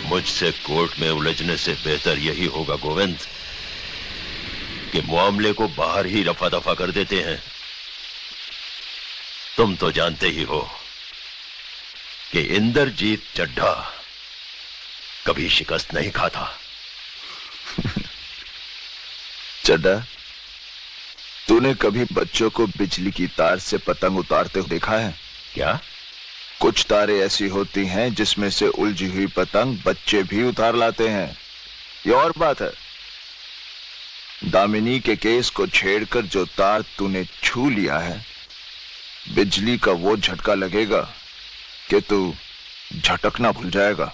मुझसे कोर्ट में उलझने से बेहतर यही होगा गोविंद कि मामले को बाहर ही रफा दफा कर देते हैं। तुम तो जानते ही हो कि इंद्रजीत चड्ढा कभी शिकस्त नहीं खाता। चड्ढा, तूने कभी बच्चों को बिजली की तार से पतंग उतारते हुए देखा है? क्या? कुछ तारें ऐसी होती हैं जिसमें से उलझी हुई पतंग बच्चे भी उतार लाते हैं। ये और बात है, दामिनी के केस को छेड़कर जो तार तूने छू लिया है, बिजली का वो झटका लगेगा कि तू झटकना भूल जाएगा।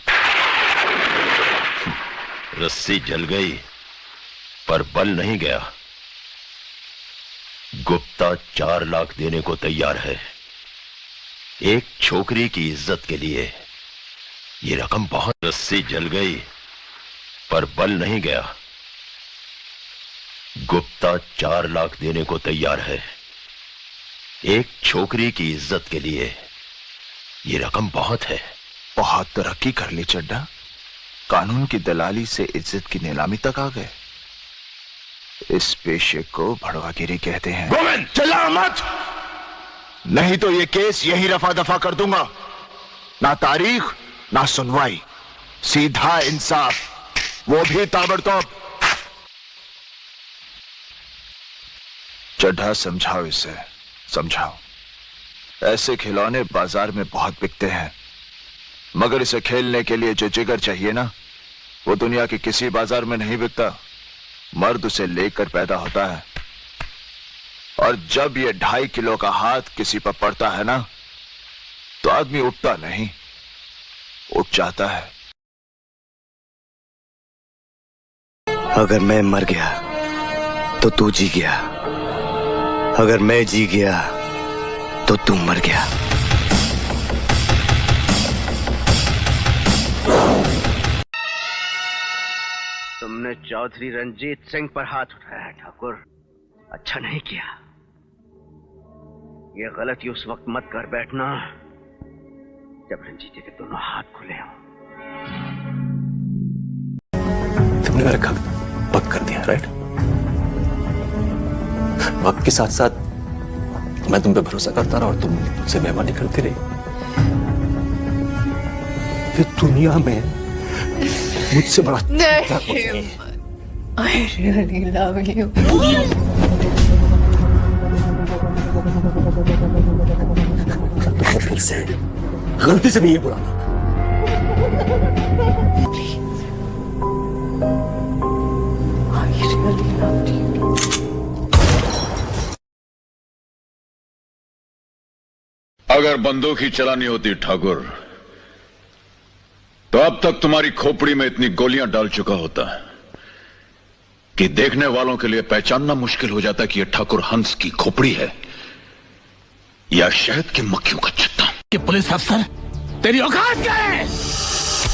रस्सी जल गई पर बल नहीं गया। गुप्ता 4 लाख देने को तैयार है। एक छोकरी की इज्जत के लिए ये रकम बहुत। रस्सी जल गई पर बल नहीं गया। गुप्ता 4 लाख देने को तैयार है। एक छोकरी की इज्जत के लिए ये रकम बहुत है। बहुत तरक्की कर ली चड्ढा, कानून की दलाली से इज्जत की नीलामी तक आ गए। इस पेशे को भड़वागिरी कहते हैं। गोविंद, चिल्ला मत, नहीं तो ये केस यही रफा दफा कर दूंगा। ना तारीख ना सुनवाई, सीधा इंसाफ, वो भी ताबड़तोड़। चड्ढा, समझाओ इसे, समझाओ। ऐसे खिलौने बाजार में बहुत बिकते हैं, मगर इसे खेलने के लिए जो जिगर चाहिए ना, वो दुनिया के किसी बाजार में नहीं बिकता। मर्द उसे लेकर पैदा होता है, और जब ये 2.5 किलो का हाथ किसी पर पड़ता है ना, तो आदमी उठता नहीं, उठ जाता है। अगर मैं मर गया तो तू जी गया, अगर मैं जी गया तो तू मर गया। तुमने चौधरी रंजीत सिंह पर हाथ उठाया ठाकुर, अच्छा नहीं किया। ये गलती उस वक्त मत कर बैठना जब रंजीत के दोनों हाथ खुले हों। तुमने मेरा काम पक कर दिया, राइट? वक्त के साथ साथ मैं तुम पे भरोसा करता रहा और तुम मुझसे बेईमानी करती रही। फिर दुनिया में मुझसे बड़ा नहीं, I really love you. तुम्हें फिर से गलती से नहीं ये बुलाना। I really love you. अगर बंदूक ही चलानी होती ठाकुर, तो अब तक तुम्हारी खोपड़ी में इतनी गोलियां डाल चुका होता कि देखने वालों के लिए पहचानना मुश्किल हो जाता कि यह ठाकुर हंस की खोपड़ी है या शहद की मक्खियों का छत्ता। कि पुलिस अफसर, तेरी औकात क्या है?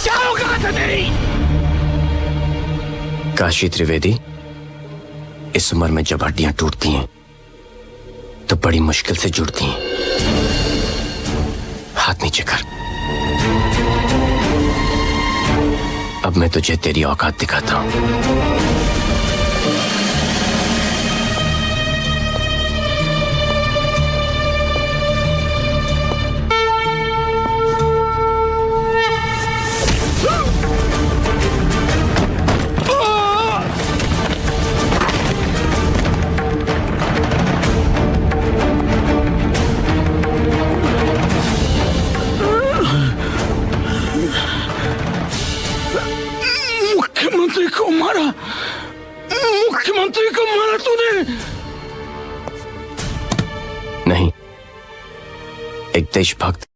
क्या औकात है तेरी? काशी त्रिवेदी, इस उम्र में जब हड्डियां टूटती हैं तो बड़ी मुश्किल से जुड़ती हैं। हाथ नीचे कर। अब मैं तुझे तेरी औकात दिखाता हूं। मुख्यमंत्री को मारा तूने? नहीं, एक देशभक्त